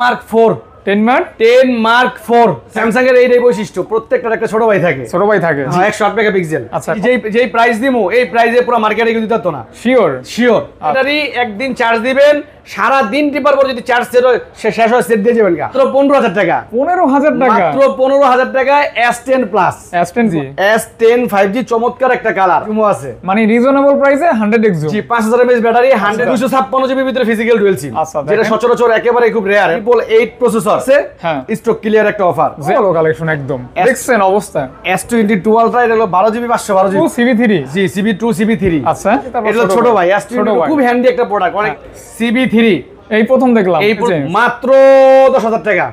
Mark 4 10 mark 4 Samsung এর এই বৈশিষ্ট্য প্রত্যেকটার একটা ছোট ভাই থাকে 108 মেগাপিক্সেল। আচ্ছা যেই প্রাইস দিমু এই প্রাইসে পুরো মার্কেটে কিন্তু দিত না। শিওর এটারই একদিন চার্জ দিবেন সারা দিন টিপার পর যদি চার্জ শেষ হয় সেট দিয়ে যাবেন মাত্র 15000 টাকা। 15000 টাকা মাত্র 15000 টাকায় S10 প্লাস S10 5G চমৎকার একটা কালার জুমো আছে মানে রিজনেবল প্রাইসে 100x জুম। জি 5000 mAh ব্যাটারি 256 জিবি ভিতরে ফিজিক্যাল ডুয়াল সিম, যেটা সচরাচর একেবারে খুব রেয়ার। ট্রিপল 8 প্রসেসর আছে, স্টক ক্লিয়ার একটা অফার। ভালো কালেকশন একদম দেখছেন অবস্থা। S22 আলট্রা এটা হলো 12GB 512GB 2CB3 জি CB2 CB3। আচ্ছা এটা ছোট ভাই S22 খুব হ্যান্ডি একটা প্রোডাক্ট, অনেক CB3 এই প্রথম দেখলাম মাত্র 10000 টাকা।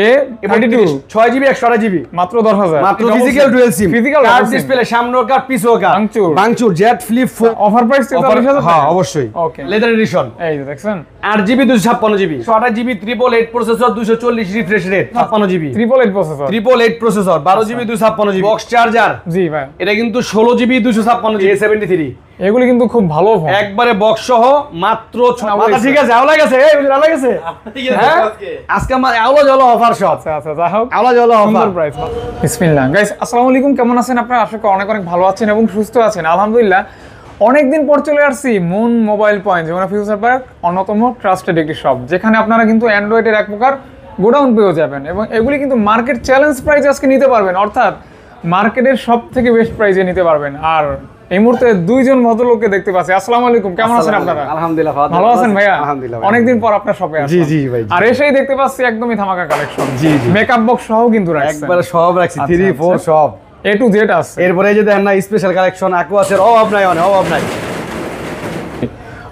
A32 6GB 128GB মাত্র 10000 মাত্র physical dual SIM, card display সামনের কার্ড পিছনের কার্ড বাংচুর জেট ফ্লিপ অফার প্রাইস 43000। হ্যাঁ অবশ্যই ওকে লেদার এডিশন। এই যে দেখছেন 8GB 256GB 28GB 888 processor 240 refresh rate 56GB 888 processor 888 processor 12GB 256GB box charger. জি ভাই এটা কিন্তু 16GB 256GB A73। এগুলি কিন্তু খুব ভালো ফোন, একবারে বক্স সহ মাত্র মাথা ঠিক আছে আওলা গেছে এই বুঝলা গেছে ঠিক আছে আজকে আমার আওলা জলো অফার সব। আচ্ছা যা হোক আওলা জলো অফার প্রাইস। বিসমিল্লাহ গাইস, আসসালামু আলাইকুম, কেমন আছেন আপনারা? আশা করি অনেক ভালো আছেন এবং সুস্থ আছেন আলহামদুলিল্লাহ। অনেকদিন পর চলে আসছি মুন মোবাইল পয়েন্ট, যেমন ফিউচার পার্ক অন্যতম ট্রাস্টেড একটি শপ, যেখানে আপনারা কিন্তু অ্যান্ড্রয়েডের এক প্রকার গোডাউন পেয়ে যাবেন এবং এগুলি কিন্তু মার্কেট চ্যালেঞ্জ প্রাইস আজকে নিতে পারবেন, অর্থাৎ মার্কেটের সব থেকে বেস্ট প্রাইসে নিতে পারবেন। আর এই মুহূর্তে দুইজন ভদ্রলোককে দেখতে পাচ্ছি। আসসালামু আলাইকুম, কেমন আছেন আপনারা? আলহামদুলিল্লাহ ভালো আছেন ভাইয়া? আলহামদুলিল্লাহ অনেকদিন পর আপনার শপে আসলাম। জি জি ভাই। আর এসেই দেখতে পাচ্ছি একদমই ধামাকা কালেকশন। জি জি মেকআপ বক্স সহ কিন্তু রাখছেন, একবারে সব রাখছি 3 4 সব A to Z আছে। এরপরে এই যে দেখেন না স্পেশাল কালেকশন অ্যাকুয়াসের অভাব নাই, অভাব নাই।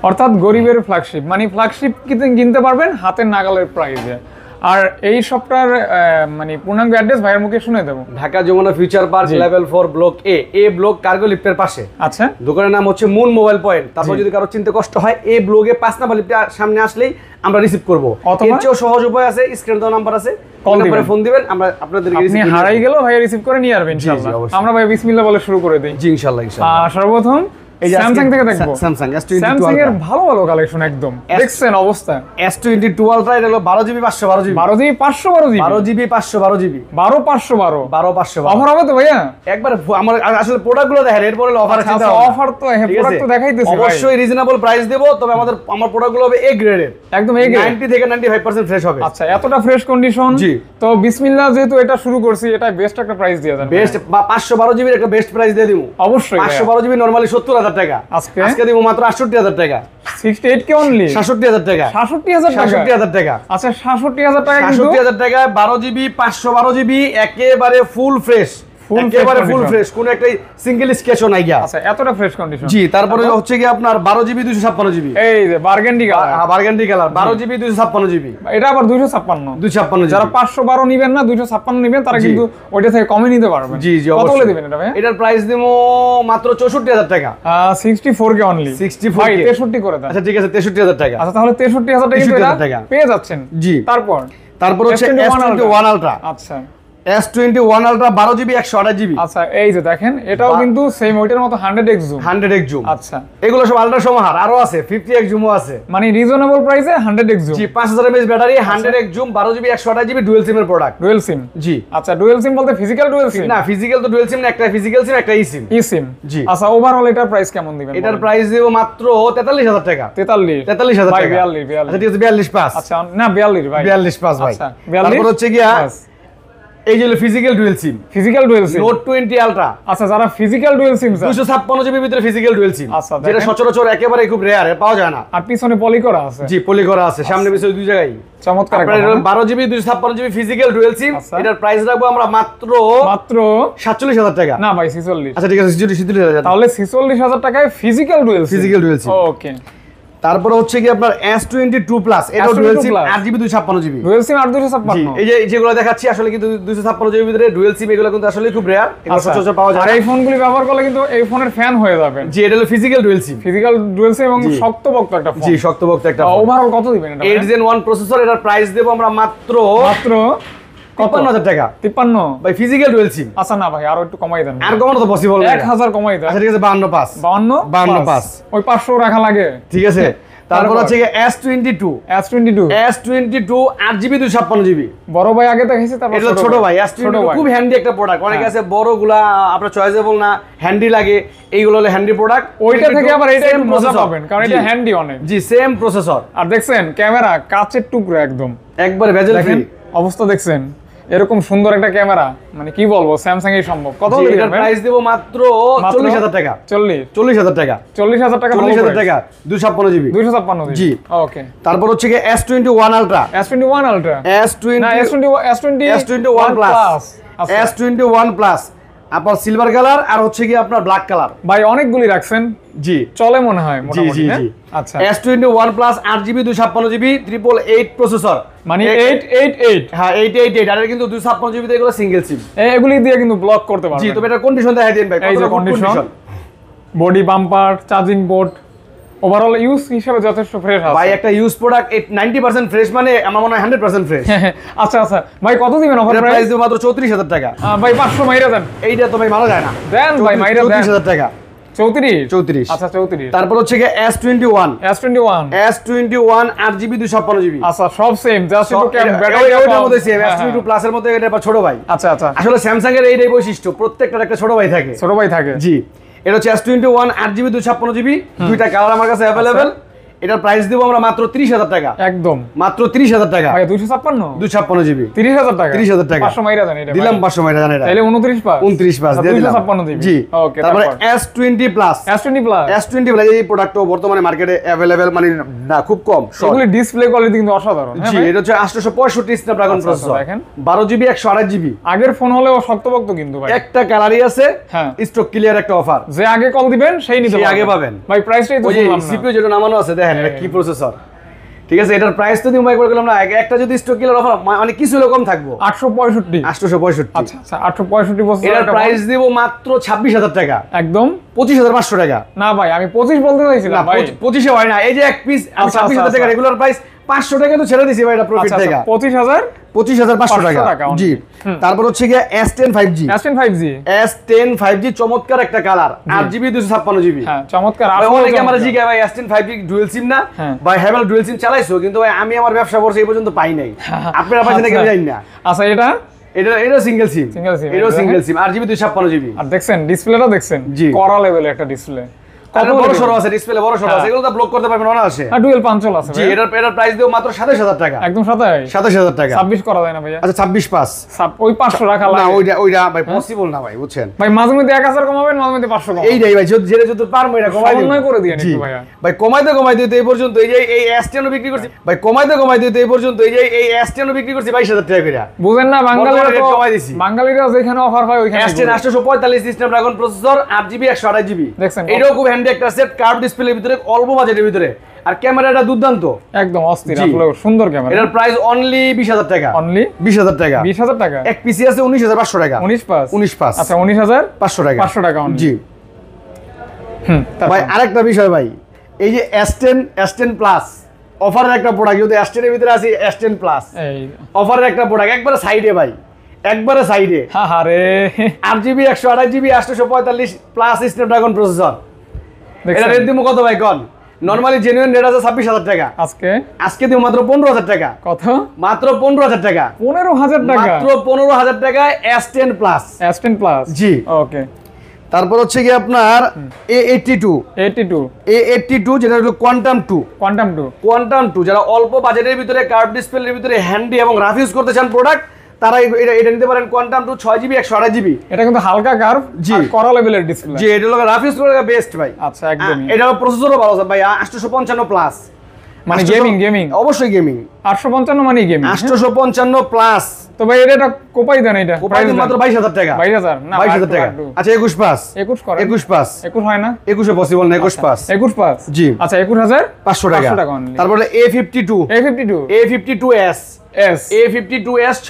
অর্থাৎ গরিবের ফ্ল্যাগশিপ, মানে ফ্ল্যাগশিপ কিনতে পারবেন হাতের নাগালের প্রাইসে। আর এই শপটার মানে পূর্ণাঙ্গ অ্যাড্রেস ভাইয়ের মুখে শুনে দেবো। Dhaka Jamuna future park level 4 block A block cargo লিফটের পাশে। আচ্ছা, দোকানের নাম হচ্ছে মুন মোবাইল পয়েন্ট। তারপর যদি কারো চিনতে কষ্ট হয় এই ব্লগে 5 নাম্বার লিফটের সামনে আসলেই আমরা রিসিভ করব। এর চেয়েও সহজ উপায় আছে, স্ক্রিনে দেওয়া নাম্বার আছে, নম্বরে ফোন দিবেন, আমরা আপনাদেরকে রিসিভ আপনি হারাই গেল ভাই রিসিভ করে নিয়ে আসবেন ইনশাআল্লাহ। আমরা ভাই বিসমিল্লাহ বলে শুরু করে দেই। জি ইনশাআল্লাহ ইনশাআল্লাহ। সর্বপ্রথম স্যামসাং থেকে দেখবো। স্যামসাং S22 স্যামসাং এর ভালো কালেকশন একদম দেখছেন অবস্থা। S22 আলট্রা এটা হলো 12GB 512GB 12GB 512GB 12GB 512GB 12512 12512 offer হবে তো ভাইয়া? একবার আমার আসলে প্রোডাক্টগুলো দেখেন, এরপরে অফার আছে। অফার তো প্রোডাক্ট তো দেখাইতেছি ভাই, অবশ্যই রিজনেবল প্রাইস দেব, তবে আমার প্রোডাক্টগুলো হবে A গ্রেডের, একদম A গ্রেড 90 থেকে 95% ফ্রেশ হবে। আচ্ছা, এতটা ফ্রেশ কন্ডিশন। জি, তো বিসমিল্লাহ যেহেতু এটা শুরু করছি, এটা বেস্ট একটা প্রাইস দিয়ে দেন। বেস্ট 512GB এর একটা বেস্ট প্রাইস দিয়ে দিব অবশ্যই। 512GB নরমালি 70000 টাকা, আজকে দিব মাত্র 68000 টাকা। 68K অনলি 67000 টাকা। 67000 টাকা। আচ্ছা 67000 টাকা, 67000 টাকা 12GB 512GB একেবারে ফুল ফ্রেশ, একেবারে ফুল ফ্রেশ, কোন একটা সিঙ্গেল স্কেচও নাই গিয়া। আচ্ছা, এতটা ফ্রেশ কন্ডিশন। জি, তারপরে হচ্ছে কি আপনার 12GB 256GB এই যে বারগেন্ডি কালার, বারগেন্ডি কালার 12GB 256GB এটা আবার 256 যারা 512 নেবেন না 256 নেবেন তারা কিন্তু ওইটা থেকে কমে নিতে পারবেন। জি জি, কত বলে দিবেন এটা ভাই? এটার প্রাইস দেবো মাত্র 64000 টাকা। 64K অনলি 64 ভাই 63 করে দেন। আচ্ছা ঠিক আছে 63000 টাকা। আচ্ছা তাহলে 63000 টাকা পেয়ে যাচ্ছেন। জি, তারপর হচ্ছে S21 আলট্রা। আচ্ছা S21 আলট্রা 12GB 128GB। আচ্ছা এই যে দেখেন, এটাও কিন্তু সেম ওইটার মতো 100x জুম। 100x zoom. আচ্ছা, এগুলো সব আলট্রা সমাহার, আরো আছে 50x জুমও আছে, মানে রিজনেবল প্রাইসে 100x জুম। জি 5000 mAh battery 100x zoom 12GB 128GB dual সিমের প্রোডাক্ট। Dual SIM? জি। আচ্ছা, ডুয়াল সিম বলতে ফিজিক্যাল ডুয়াল সিম? না, ফিজিক্যাল তো ডুয়াল সিম না, একটা ফিজিক্যাল সিম একটা ই সিম। জি। আচ্ছা, ওভারঅল এটার প্রাইস কেমন দিবেন? এটার প্রাইস দেব মাত্র 43000 টাকা। 43000 টাকা। 42। আচ্ছা ঠিক আছে 42 পাস। আচ্ছা না 42 ভাই, 42 পাস ভাই। আচ্ছা তারপর হচ্ছে কি এই যে ফিজিক্যাল ডুয়াল সিম, নোট 20 আলট্রা। আচ্ছা, যারা ফিজিক্যাল ডুয়াল সিম 256GB ভিতরে ফিজিক্যাল ডুয়াল সিম, আচ্ছা যেটা সচরাচর একেবারে খুব রেয়ার, পাওয়া যায় না। আর পিছনে পলি করা আছে? জি, পলি করা আছে, সামনে পিছনে দুই জায়গায়। চমৎকার। 12GB 256GB ফিজিক্যাল ডুয়াল সিম, এটার প্রাইস রাখবো আমরা মাত্র 47000 টাকা। না ভাই 46। আচ্ছা ঠিক আছে 46000। তাহলে 46000 টাকায় ফিজিক্যাল ডুয়াল সিম। ওকে। তারপর হচ্ছে কি আপনার S22 প্লাস, এটা dual SIM 8GB 256GB। Dual SIM 856। এই যে যেগুলো দেখাচ্ছি আসলে কিন্তু 256GB ভিতরে ডুয়াল সিম, এগুলো কিন্তু আসলে খুব রেয়ার, এগুলো সচরাচর পাওয়া যায় না। আর এই ফোনগুলি ব্যবহার করলে কিন্তু এই ফোনের ফ্যান হয়ে যাবেন। জি, এটা হলো ফিজিক্যাল ডুয়াল সিম। এবং শক্তপোক্ত একটা ফোন। জি, শক্তপোক্ত একটা ফোন। ওভারঅল কত দিবেন এটা? 8 Gen 1 প্রসেসর, এটার প্রাইস দেব আমরা মাত্র 53000 টাকা। 53 ভাই ফিজিক্যাল ডুয়াল সিম। আচ্ছা না ভাই, আরো একটু কমাই দেন। আর কমানো তো পসিবল না, 1000 কমাই দেন। আচ্ছা ঠিক আছে 52 পাস। 52 পাস। ওই 500 রাখা লাগে। ঠিক আছে তারপর হচ্ছে S22 S22 8GB 256GB। বড় ভাই আগে দেখাইছে, তারপর এটা ছোট ভাই S22 খুব হ্যান্ডি একটা প্রোডাক্ট। অনেকে আছে বড়গুলা আপনার চয়েসেবল না, হ্যান্ডি লাগে, এইগুলো হলো হ্যান্ডি প্রোডাক্ট। ওইটা থেকে আবার এটা একটু মজা পাবেন কারণ এটা হ্যান্ডি অনেক। জি, সেম প্রসেসর। আর দেখছেন ক্যামেরা কাচের টুকরো একদম, একবারে ভেজাল ফ্রি অবস্থা। দেখছেন এরকম সুন্দর একটা ক্যামেরা, মানে কি বলবো, স্যামসাং এই সম্ভব। কত বলে দিবেন? প্রাইস দেব মাত্র 40000 টাকা। 40000 টাকা। 40000 টাকা। 40000 টাকা 256GB। 256GB। জি, ওকে। তারপর হচ্ছে S21 Ultra। S21 Ultra না, S21 Plus। S21 Plus আপনার সিলভার কালার আর হচ্ছে কি আপনার ব্ল্যাক কালার। ভাই অনেকগুলি রাখছেন। জি, চলে মনে হয় মোটামুটি। জি। আচ্ছা, S21 Plus 8GB 256GB 888 processor, মানে 888। হ্যাঁ 888। আর কিন্তু 256GB তে এগুলো সিঙ্গেল সিম। এগুলি দিয়ে কিন্তু ব্লক করতে পারবেন। জি, তবে এটা কন্ডিশন দেখাই দেন ভাই। এই যে condition, body, bumper, charging port, overall use হিসেবে যথেষ্ট ফ্রেশ আছে ভাই। একটা ইউজ প্রোডাক্ট 90% ফ্রেশ, মানে আমার মনে হয় 100% ফ্রেশ। আচ্ছা আচ্ছা ভাই, কত দিবেন অফার প্রাইস দেব মাত্র 34000 টাকা। ভাই 500 মাইরা দেন। এইটা তো ভাই মারা যায় না। দেন ভাই, মাইরা দেন। 34000 টাকা। 34। আচ্ছা 34। তারপর হচ্ছে S21 8GB 256GB। আচ্ছা, সব সেম, জাস্ট একটু ব্যাটারিটার মধ্যে সেম। S22 প্লাস এর মধ্যে এটা ছোট ভাই। আচ্ছা আচ্ছা, আসলে স্যামসাং এর এইটাই বৈশিষ্ট্য, প্রত্যেকটার একটা ছোট ভাই থাকে। ছোট ভাই থাকে। জি, এটা হচ্ছে S21 8GB 256GB। দুইটা কালার আমার কাছে अवेलेबल। এটার প্রাইস দেব আমরা মাত্র 30000 টাকা। একদম মাত্র 30000 টাকা ভাই। 256GB 30000 টাকা। 30000 টাকা 500 মাইরা দেন। এটা দিলাম 500 মাইরা জানেন, এটা তাহলে 29 পাস 29 পাস দিয়ে দিলাম। 256GB। জি, ওকে। তারপরে S20 Plus। S20 Plus এই প্রোডাক্টও বর্তমানে মার্কেটে अवेलेबल, মানে না খুব কম। এগুলি ডিসপ্লে কোয়ালিটি কিন্তু অসাধারণ। জি, এটা হচ্ছে 865 স্ন্যাপড্রাগন প্রসেসর, দেখেন 12GB 128GB। আগের ফোন হলেও শক্তপোক্ত কিন্তু ভাই। একটা কালারই আছে, হ্যাঁ, স্টক ক্লিয়ার একটা অফার। যে আগে কল দিবেন সেই নিতে আগে পাবেন ভাই। প্রাইসটাই তো বললাম না, সিপিইউ যেটা নামানো আছে দেখেন, এটা কি প্রসেসর। ঠিক আছে, এটার প্রাইস তো দিই মাইক করে গেলাম না, একটা যদি স্টক ক্লিয়ার অফার মানে কিছু রকম থাকবো 865। আচ্ছা আচ্ছা, 865 বছর। এটার প্রাইস দেব মাত্র 26000 টাকা। একদম 25500 টাকা। না ভাই, আমি 25 বলতে চাইছিলাম ভাই। 25 হয় না, এই যে এক পিস 26000 টাকা রেগুলার প্রাইস, 500 টাকা তো ছেড়ে দিছি ভাই, এটা প্রফিট থেকে। 25500 টাকা। জি, তারপর হচ্ছে কি S10 5G। S10 5G চমৎকার একটা কালার, 8GB 256GB। হ্যাঁ, চমৎকার। আর অনেকে আমরা জিজ্ঞাসা ভাই S10 5G ডুয়াল সিম না ভাই? হ্যাভেল ডুয়াল সিম চালাইছো, কিন্তু ভাই আমি আমার ব্যবসা করছি এই পর্যন্ত পাই নাই। আপনারা পাইছেন নাকি আমি জানি না। আচ্ছা, এটা সিঙ্গেল সিম। এটা সিঙ্গেল সিম 8GB 256GB। আর দেখছেন ডিসপ্লেটা দেখছেন, করা লেভেলের একটা ডিসপ্লে। কত বড় সরো আছে ডিসপ্লে, বড় সরো আছে, এগুলো তো ব্লক করতে পারবেন না আছে। আর ডুয়াল পাঞ্চল আছে। জি, এটার প্রাইস দেব মাত্র 27000 টাকা। একদম 27000 টাকা। 26 করা যায় না ভাই? আচ্ছা 26 পাস। ওই 500 রাখা লাগে না, ওইটা ভাই পসিবল না ভাই, বুঝছেন ভাই। মাঝে মধ্যে 1000 কমাবেন, মাঝে মধ্যে 500 কমাবেন। এইটাই ভাই, যেটা পারবো এটা কমাই দিই, সমন্বয় করে দিয়েন একটু ভাইয়া। ভাই কমাইতে এই পর্যন্ত এই যে এই S10 বিক্রি করছি ভাই, কমাইতে এই পর্যন্ত এই যে এই S10 বিক্রি করছি 22000 টাকা করে। বুঝেন না, বাঙালিরা তো কমাই দিছি। বাঙালিরা যেখানে অফার হয় ওইখানে। S10 845 Snapdragon processor, 8GB 128GB। দেখছেন, এটাও খুব হ্যান্ডি একটা সেট, কার্ভ ডিসপ্লের ভিতরে, অল্প বাজেটের ভিতরে, আর ক্যামেরাটা দুর্দান্ত, একদম অস্থির, আসলে সুন্দর ক্যামেরা। এটার প্রাইস অনলি 20000 টাকা। অনলি 20000 টাকা। 20000 টাকা। এক পিসি আছে 19500 টাকা। 19 পাস। আচ্ছা 19500 টাকা। 500 টাকা অনলি। জি। ভাই আরেকটা বিষয় ভাই, এই যে S10 প্লাস অফারের একটা প্রোডাক্ট, যদি S10 এর ভিতরে আছে S10 প্লাস এই অফারের একটা প্রোডাক্ট, একবারে সাইডে ভাই, একবারে সাইডে। আরে 8GB 128GB 845 plus Snapdragon processor. এটা রেট দিমু কত ভাই কোন? নরমালি জেনুইন রেট আছে 26000 টাকা। আজকে দিমু মাত্র 15000 টাকা। কত? মাত্র 15000 টাকা। 15000 টাকা। মাত্র 15000 টাকায় S10 প্লাস। S10 plus. জি, ওকে। তারপর হচ্ছে কি আপনার A82 যেটা হলো কোয়ান্টাম 2 যারা অল্প বাজেটের ভিতরে, কার্ভ ডিসপ্লের ভিতরে, হ্যান্ডি এবং রাফ ইউজ করতে চান প্রোডাক্ট, তারা এটা নিতে পারেন। Quantum 2 6GB 128GB। এটা কিন্তু হালকা কার্ভ, জি, করা লেভেলের ডিসপ্লে। জি, এটা হলো রাফ ইউজ করে বেস্ট ভাই। আচ্ছা, একদম। এটা প্রসেসরও ভালো আছে ভাই, 855 প্লাস, মানে গেমিং অবশ্যই গেমিং। 855 মানে গেমিং, 855 প্লাস। তো ভাই এটা কোপাই দেন, এটা কোপাই দেন মাত্র 22000 টাকা। 22000 না, 22000 টাকা। আচ্ছা 21 পাস। 21 করেন। 21 পাস। 21 হয় না? 21 পসিবল না, 21 পাস। 21 পাস। জি। আচ্ছা 21500 টাকা। তারপরে A52s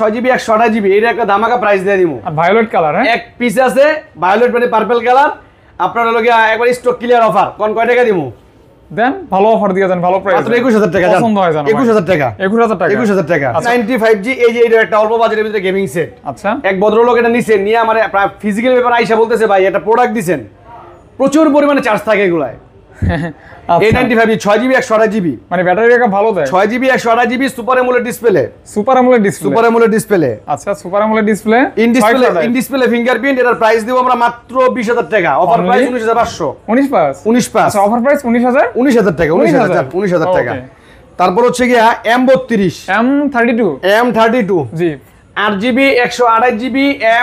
6GB 128GB। এটা একটা ধামাকা প্রাইস দিয়ে দিমু। আর ভায়োলেট কালার, হ্যাঁ, এক পিস আছে ভায়োলেট, মানে পার্পল কালার। আপনার হলো কি একবার স্টক ক্লিয়ার অফার, কোন কয় টাকা দিমু? দেন ভালো অফার দিয়ে দেন, ভালো প্রাইস। মাত্র 21000 টাকা। পছন্দ হয় জানো? 21000 টাকা। 21000 টাকা। 95G, এই যে এটা একটা অল্প বাজেটের ভিতরে গেমিং সেট। আচ্ছা, এক ভদ্রলোক এটা নিছে, নিয়ে আমার ফিজিক্যাল ব্যাপার আইসা বলতেছে ভাই এটা প্রোডাক্ট দিবেন, প্রচুর পরিমাণে চার্জ থাকে এগুলায়। A95 6GB 128GB, মানে ব্যাটারি ব্যাকআপ ভালো দেয়। 6GB 128GB super AMOLED display, super AMOLED display, super AMOLED display. আচ্ছা, super AMOLED display, in display fingerprint. এটার প্রাইস দেব আমরা মাত্র 20000 টাকা, অফার প্রাইস 19500। 19 আচ্ছা, অফার প্রাইস 19000 টাকা, 19000 টাকা। তারপর হচ্ছে গিয়া M32, M32 জি, 8GB 128GB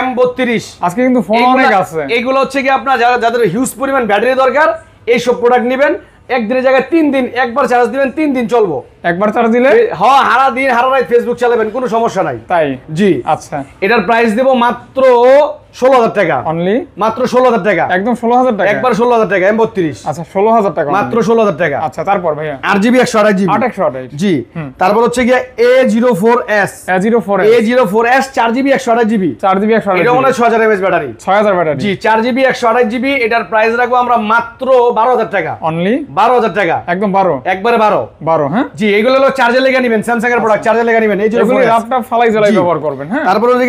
M32। আজকে কিন্তু ফোন অনেক আছে। এগুলো হচ্ছে কি আপনার যাদের হিউজ পরিমাণ ব্যাটারি দরকার এই সব প্রোডাক্ট নেবেন। একদিনের জায়গায় 3 দিন, একবার চার্জ দিবেন 3 দিন চলবো। একবার চার্জ দিলে হ্যাঁ, সারা দিন সারা রাত ফেসবুক চালাবেন, কোনো সমস্যা নাই। তাই? জি। আচ্ছা, এটার প্রাইস দেব মাত্র 16000 টাকা, অনলি মাত্র 16000 টাকা, একদম 16000 টাকা, একবার 16000 টাকা। M32 আচ্ছা, 16000 টাকা, মাত্র 16000 টাকা। আচ্ছা, তারপর ভাইয়া 8GB 128GB, 828 জি। তারপর হচ্ছে গিয়া A04s, A04s 4GB 128GB, 4GB 128GB, এটা মনে হয় 6000 mAh ব্যাটারি, 6000 ব্যাটারি, জি। 4GB 128GB, এটার প্রাইস রাখবো আমরা মাত্র 12000 টাকা, অনলি 12000 টাকা, একদম 12, একবারে 12। হ্যাঁ জি, এগুলো হলো চার্জে লেগে নেবেন, স্যামসাং এর প্রোডাক্ট, চার্জে লেগে নেবেন। এই যে এগুলো ল্যাপটপ ফালাই জ্বালাই ব্যবহার করবেন। হ্যাঁ, তারপর হচ্ছে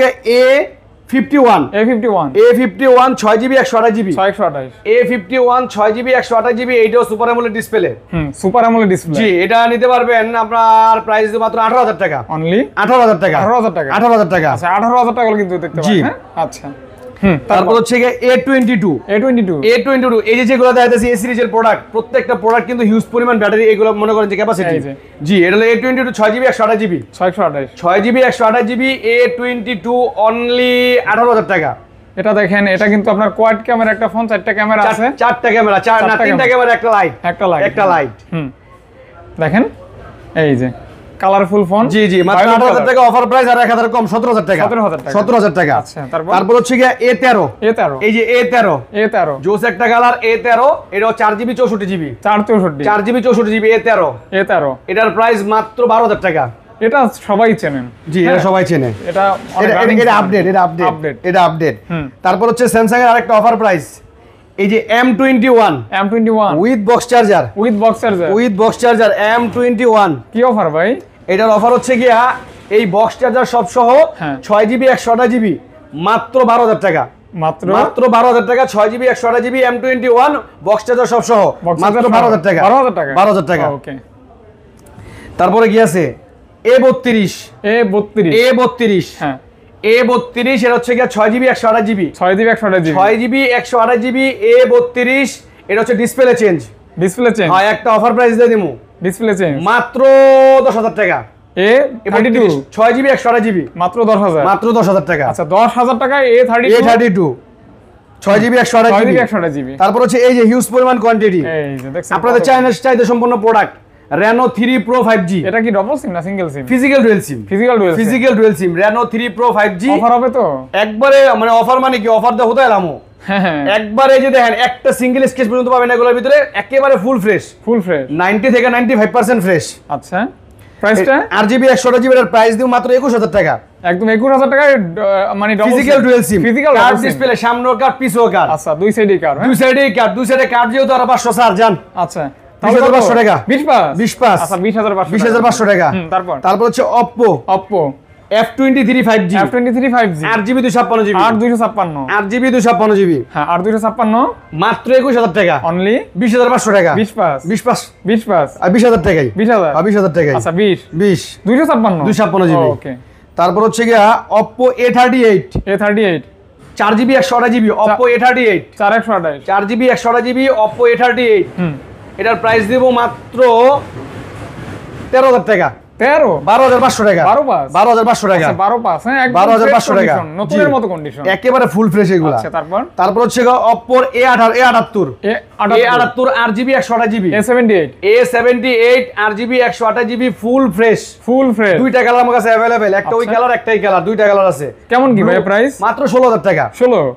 A51, 6GB 128GB, 128, A51 6GB 128GB, এইটাও super AMOLED display, super AMOLED display. জি। এটা নিতে পারবেন আপনার প্রাইস দেব মাত্র 18000 টাকা, অনলি 18000 টাকা, 18000 টাকা, 18000 টাকা। আচ্ছা, 18000 টাকা কিন্তু দেখতে জি। পাবেন। হ্যাঁ, আচ্ছা। তারপর হচ্ছে A22, এই যে যেগুলো দেখাইতেছি এ সিরিজের প্রোডাক্ট, প্রত্যেকটা প্রোডাক্ট কিন্তু হিউজ পরিমাণ ব্যাটারি, এগুলো মনে করেন যে ক্যাপাসিটি। জি, এটা হলো A22 6GB 128GB, 6GB 128GB, A22 only 18000 টাকা। এটা দেখেন, এটা কিন্তু আপনার কোয়াড ক্যামেরা একটা ফোন, 4টা ক্যামেরা আছে, 4টা ক্যামেরা, 3টা ক্যামেরা, একটা লাইট, দেখেন এই যে কালারফুল ফোন। জি, মাত্র 18000 টাকা অফার প্রাইস, আর 1000 কম, 17000 টাকা, 17000 টাকা। আচ্ছা, তারপর হচ্ছে গিয়া A13, এই যে A13 জোস একটা কালার, A13, এটাও 4GB 64GB, 4GB 64GB, A13, এটার প্রাইস মাত্র 12000 টাকা। এটা সবাই চেনেন। জি, এটা সবাই চেনে, এটা আপডেট। তারপর হচ্ছে স্যামসাং এর আরেকটা অফার প্রাইস, এই যে M21 with box charger, M21 কি অফার ভাই? এটার অফার হচ্ছে গিয়া এই বক্স চার্জার সব সহ 6GB 128GB, মাত্র 12000 টাকা, মাত্র 12000 টাকা, 6GB 128GB M21 box charger সব সহ মাত্র 12000 টাকা, 12000 টাকা। ওকে। তারপরে কি আছে A32, হ্যাঁ, A32 এর হচ্ছে গিয়া 6GB 128GB, 6GB 128GB, A32, এটা হচ্ছে ডিসপ্লে চেঞ্জ, হ্যাঁ, একটা অফার প্রাইস দিয়ে দিমু, ডিসপ্লে চেঞ্জ মাত্র 10000 টাকা। A32 6GB 128GB, মাত্র 10000 টাকা। আচ্ছা, 10000 টাকা A32 6GB 128GB। তারপর হচ্ছে এই যে হিউজ পরিমাণ কোয়ান্টিটি, এই যে দেখছেন আপনাদের চাহিদা সম্পন্ন প্রোডাক্ট, Reno 3 Pro 5G। এটা কি ডাবল সিম না সিঙ্গেল সিম? ফিজিক্যাল ডুয়াল সিম Reno 3 Pro 5G। অফার হবে তো একবারে, মানে অফার মানে কি, অফার দেওয়া হতে এলামও একবারে, যে দেখেন একটা সিঙ্গেল স্কেচ পর্যন্ত পাবেন এগুলোর ভিতরে, একেবারে ফুল ফ্রেশ 90 থেকে 95% ফ্রেশ। আচ্ছা, প্রাইসটা 8GB 128GB এর প্রাইস দিও মাত্র 21000 টাকা, একদম 21000 টাকায়, মানে physical dual SIM, card display, সামনের কার্ড পিছও কার্ড। আচ্ছা, দুই সাইডে কার্ড, দুই সাইডে কার্ড যেহেতু আর 500 স্যার জান। আচ্ছা, 20500 টাকা, 20 আচ্ছা, 20500 টাকা। তারপর হচ্ছে Oppo F23 5G, 8GB 256GB, 8GB 256GB, হ্যাঁ, 856, মাত্র 21000 টাকা, অনলি 20500 টাকা, 20 আর 20000 টাকাই, 20000 টাকাই। আচ্ছা, 20 256GB। ওকে। তারপর হচ্ছে গিয়া Oppo A38, 4GB 128GB, Oppo A38 4GB 128GB, Oppo A38, এটার প্রাইস দেব মাত্র 13000 টাকা, 12500 টাকা, 12500 টাকা, 12500 টাকা, নতুনের মতো কন্ডিশন, একেবারে ফুল ফ্রেশ এগুলা। আচ্ছা, তারপর হচ্ছে Oppo A78, 8GB 128GB, A78 8GB 128GB, full fresh, দুইটা কালার আমার কাছে अवेलेबल, একটা ওই কালার, একটাই কালার, দুইটা কালার আছে। কেমন কি ভাই প্রাইস? মাত্র 16000 টাকা,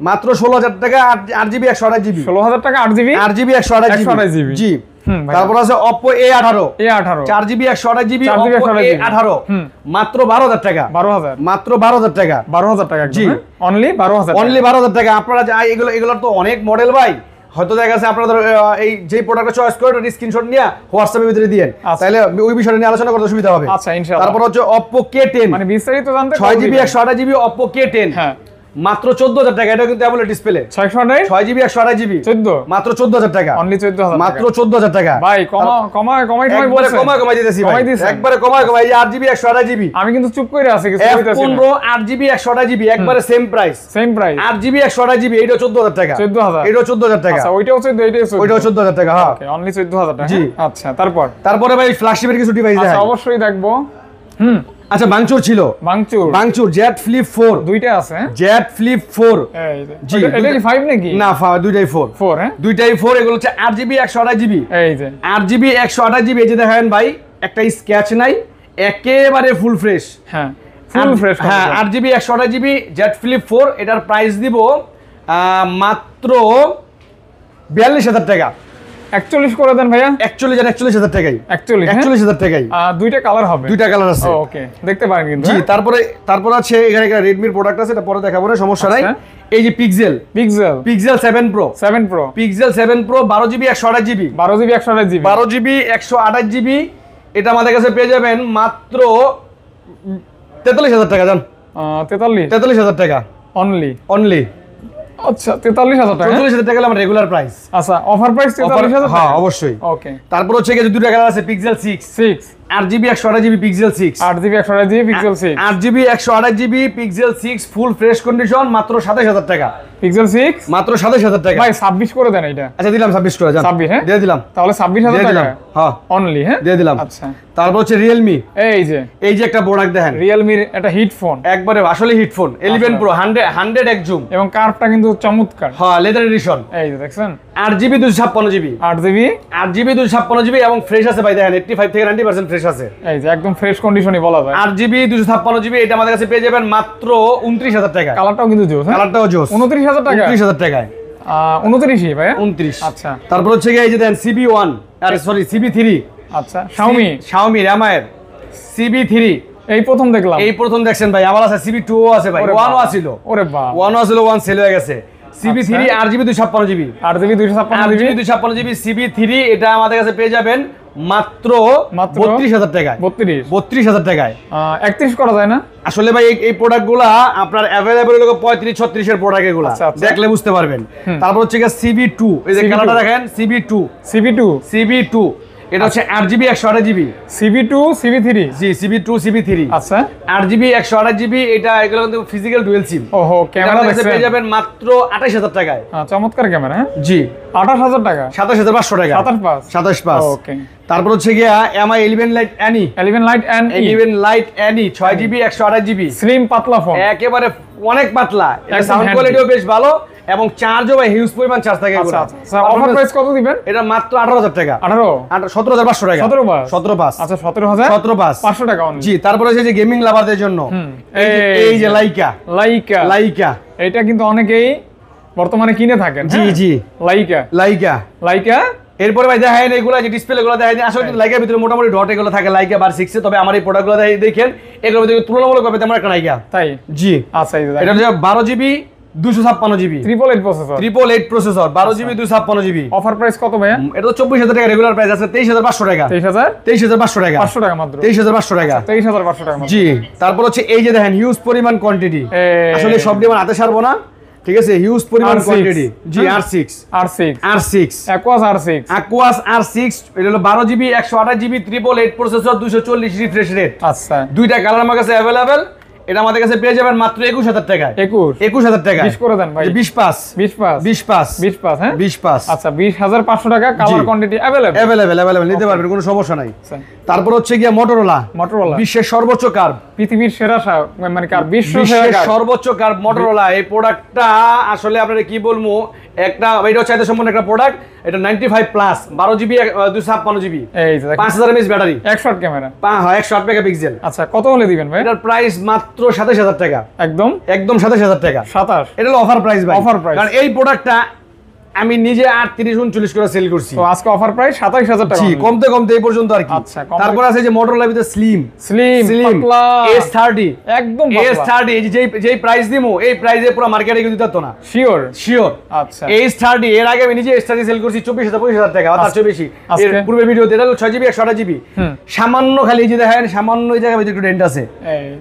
মাত্র 16000 টাকা, 8GB 128GB, 16000 টাকা, 8GB 128GB, জি। তারপর আছে Oppo A18, 4GB 128GB, Oppo A18, মাত্র 12000 টাকা, মাত্র 12000 টাকা, 12000 টাকা, জি, অনলি 12000 টাকা। আপনারা এগুলোর তো অনেক মডেল ভাই, হয়তো দেখা গেছে আপনাদের এই যে প্রোডাক্টটা চয়েস করে ওটা স্ক্রিনশট নিয়ে হোয়াটসঅ্যাপের ভিতরে দিয়েন, তাহলে ওই বিষয়টা নিয়ে আলোচনা করতে সুবিধা হবে। আচ্ছা, ইনশাআল্লাহ। তারপর হচ্ছে Oppo K10, মানে বিস্তারিত জানতে 6GB 128GB, Oppo K10, হ্যাঁ, মাত্র 14000 টাকা। এটা কিন্তু অ্যামোলেড ডিসপ্লে 6GB 128GB 14 মাত্র 14000 টাকা, অনলি 14000 মাত্র 14000 টাকা ভাই। কমাই বলছেন, কমাই দিতেছি ভাই, একবারে কমাই এই 8GB 128GB। আমি কিন্তু চুপ করে আছি, কিছু কইতাছি না। F15 8GB 128GB একবারে সেম প্রাইস 8GB 128GB, এটা 14000 টাকা, 14000, এটা 14000 টাকা। আচ্ছা ওইটাও 14, এইটাও 14, ওইটাও 14000 টাকা। হ্যাঁ ওকে, অনলি 14000 টাকা। জি। আচ্ছা তারপরে ভাই ফ্ল্যাগশিপের কিছু ডিভাইস আচ্ছা দেখাই। অবশ্যই দেখবো। আচ্ছা ভাঙচুর ছিল, ভাঙচুর জেড ফ্লিপ 4 দুইটা আছে, জেড ফ্লিপ 4। এই যে জি, এটা কি 5 নাকি? না, দুইটাই 4, হ্যাঁ দুইটাই 4। এগুলো হচ্ছে 8GB 128GB, এই যে 8GB 128GB। এই যে দেখেন ভাই, একটা স্ক্র্যাচ নাই, একেবারে ফুল ফ্রেশ। হ্যাঁ ফুল ফ্রেশ। হ্যাঁ 8GB 128GB জেড ফ্লিপ 4, এটার প্রাইস দিব মাত্র 42000 টাকা। 41 করে দেন ভাইয়া। 41000 টাকাই, 41 টাকাই। দুইটা কালার হবে, দুইটা কালার আছে। ওকে, দেখতে পারেন কিন্তু। জি, তারপরে আছে এখানে একটা রেডমির প্রোডাক্ট আছে, এটা পরে দেখাবো না, সমস্যা নাই। এই যে pixel 7 Pro, pixel 7 Pro 12GB 128GB, 12GB 128GB। এটা আমাদের কাছে পেয়ে যাবেন মাত্র 43000 টাকা। জান 43000 টাকা অনলি। আচ্ছা 43000 টাকা, 43000 টাকা আমার রেগুলার প্রাইস। আচ্ছা অফার প্রাইস 43000 টাকা। হ্যাঁ অবশ্যই। ওকে, তারপর হচ্ছে যে দুটো কালার আছে, pixel 6 8GB 128GB pixel 6, 8GB 128GB pixel 6, 8GB 128GB pixel 6 full fresh condition, মাত্র 27000 টাকা। পিক্সেল 6 মাত্র 27000 টাকা। ভাই 26 করে দেন এটা। আচ্ছা দিলাম 26 করে। জান 26, হ্যাঁ দিয়ে দিলাম, তাহলে 26000 টাকা। হ্যাঁ অনলি, হ্যাঁ দিয়ে দিলাম। আচ্ছা তারপর হচ্ছে রিয়েলমি, এই যে একটা প্রোডাক্ট দেখেন, রিয়েলমির একটা হিট ফোন, একবারে আসলে hit phone 11 Pro 100x zoom, এবং কার্ভটা কিন্তু চমৎকার। হ্যাঁ লেদার এডিশন। এই যে দেখছেন 8GB 256GB, 8GB 256GB এবং ফ্রেশ আছে ভাই, দেখেন 85 থেকে 90% ফ্রেশ আছে। এই যে একদম ফ্রেশ কন্ডিশনই বলা যায়। 8GB 256GB, এটা আমাদের কাছে পেয়ে যাবেন মাত্র 29000 টাকা। কালারটাও কিন্তু জোস, কালারটাও জোস। 29000 টাকা, 29000 টাকায় 29 ভাই 29। আচ্ছা তারপর হচ্ছে এই যে দেন CB1, আরে সরি CB3। আচ্ছা Xiaomi রামায়ের CB3 এই প্রথম দেখলাম, এই প্রথম দেখছেন ভাই। আবার আছে CB2 আছে ভাই, 1 ছিল। ওরে বাপ, 1 ছিল, 1 সেল হয়ে গেছে। CB3 8GB 256GB, 8GB 256GB CB3, এটা আমাদের কাছে পেয়ে যাবেন মাত্র 32000 টাকায়। 32000 টাকায় 31 করা যায় না আসলে ভাই। এই প্রোডাক্টগুলো আপনার अवेलेबल হলো 35-36 এর প্রোডাক্ট এগুলো, দেখলে বুঝতে পারবেন। তারপর হচ্ছে CB2, এই যে কালারটা দেখেন, CB2 এটা হচ্ছে 8GB 128GB, CB2 CB3, জি CB2 CB3। আচ্ছা 8GB 128GB, এটা এগুলো কিন্তু ফিজিক্যাল ডুয়াল সিম। ওহো, ক্যামেরা দেখতে পেয়ে যাবেন মাত্র 28000 টাকায়। চমৎকার ক্যামেরা, হ্যাঁ জি 28000 টাকা, 27500 টাকা, 27500। ওকে, তারপর হচ্ছে গিয়া MI 11 Lite Any, 11 Lite Any 6GB 128GB, slim পাতলা ফোন, একেবারে অনেক পাতলা। এটা সাউন্ড কোয়ালিটিও বেশ ভালো এবং চার্জও ভাই হিউজ পরিমাণ চার্জ থাকে এগুলো। আচ্ছা অফার প্রাইস কত দিবেন? এটা মাত্র 18000 টাকা। 17500 টাকা, 17500। আচ্ছা 17500 টাকা অনলি। জি, তারপরে যে গেমিং লাভারদের জন্য এই যে লাইকা, এটা কিন্তু অনেকেই বর্তমানে কিনে থাকেন। জি লাইকা। এরপরে ভাই দেখেন এগুলো যে ডিসপ্লে গুলো দেখেন, আসলে লাইকার ভিতরে মোটামুটি ডট এগুলো থাকে, লাইকা বার 6 এ। তবে আমার এই প্রোডাক্টগুলো দেখেন, এগুলোর ভিতরে তুলনামূলকভাবে তেমন একটা লাইকা। তাই? জি আচ্ছা, এটা হচ্ছে 12GB 256GB, 888 processor, 12GB 256GB। Offer price কত ভাইয়া? এটা তো 24000 টাকা রেগুলার প্রাইস আছে, 23500 টাকা। 23500 টাকা, 500 টাকা মাত্র, 23500 টাকা, 23500 টাকা মাত্র। জি। তারপর হচ্ছে এই যে দেখেন হিউজ পরিমাণ কোয়ান্টিটি, আসলে সব দিয়ে হাতে ছাড়বো না, ঠিক আছে? হিউজ পরিমাণ কোয়ান্টিটি। জি R6 Aquas R6, এটা হলো 12GB 128GB 888 processor, 240 refresh rate. আচ্ছা, দুইটা কালার আমার কাছে अवेलेबल। এটা আমাদের কাছে পেয়ে যাবেন মাত্র 21000 টাকায়। 21000 টাকা 20 করে দেন ভাই। 20 হ্যাঁ 20। আচ্ছা 20500 টাকা, কালার কোয়ান্টিটি अवेलेबल নিতে পারবেন, কোনো সমস্যা নাই। তারপর হচ্ছে গিয়া মোটরোলা, বিশ্বের সর্বোচ্চ কার্ভ, পৃথিবীর সেরা মানে কার্ভ, বিশ্বের সর্বোচ্চ কার্ভ মোটরোলা। এই প্রোডাক্টটা আসলে আপনারা কি বলবো, একটা এটা হচ্ছে সম্পূর্ণ একটা প্রোডাক্ট। এটা 95 প্লাস, 12GB 256GB, এই যে 5000 mAh ব্যাটারি, 100 ক্যামেরা, হ্যাঁ 108 মেগাপিক্সেল। আচ্ছা কত হলে দিবেন ভাই? এটার প্রাইস মাত্র 27000 টাকা, একদম 27000 টাকা। 27, এটা হলো অফার প্রাইস ভাই, অফার প্রাইস। কারণ এই প্রোডাক্টটা আমি নিজে 38-39 করে সেল করছি। তো আজকে অফার প্রাইস 27000 টাকা। জি, কমতে কমতে এই পর্যন্ত আর কি। আচ্ছা, তারপর আছে যে মোটরোলা ভিতরে স্লিম পাতলা S30 একদম পাতলা। S30 এই যেই প্রাইস দিমু এই প্রাইসে পুরো মার্কেটে কিন্তু দিত না। শিওর। আচ্ছা, S30 এর আগে আমি নিজে S30 সেল করছি 24000-25000 টাকা, তার চেয়ে বেশি। এর পূর্বে ভিডিওতে এটা হলো 6GB 128GB। সামান্য খালি এই যে দেখেন সামান্য এই জায়গায় একটু ডেন্ট আছে,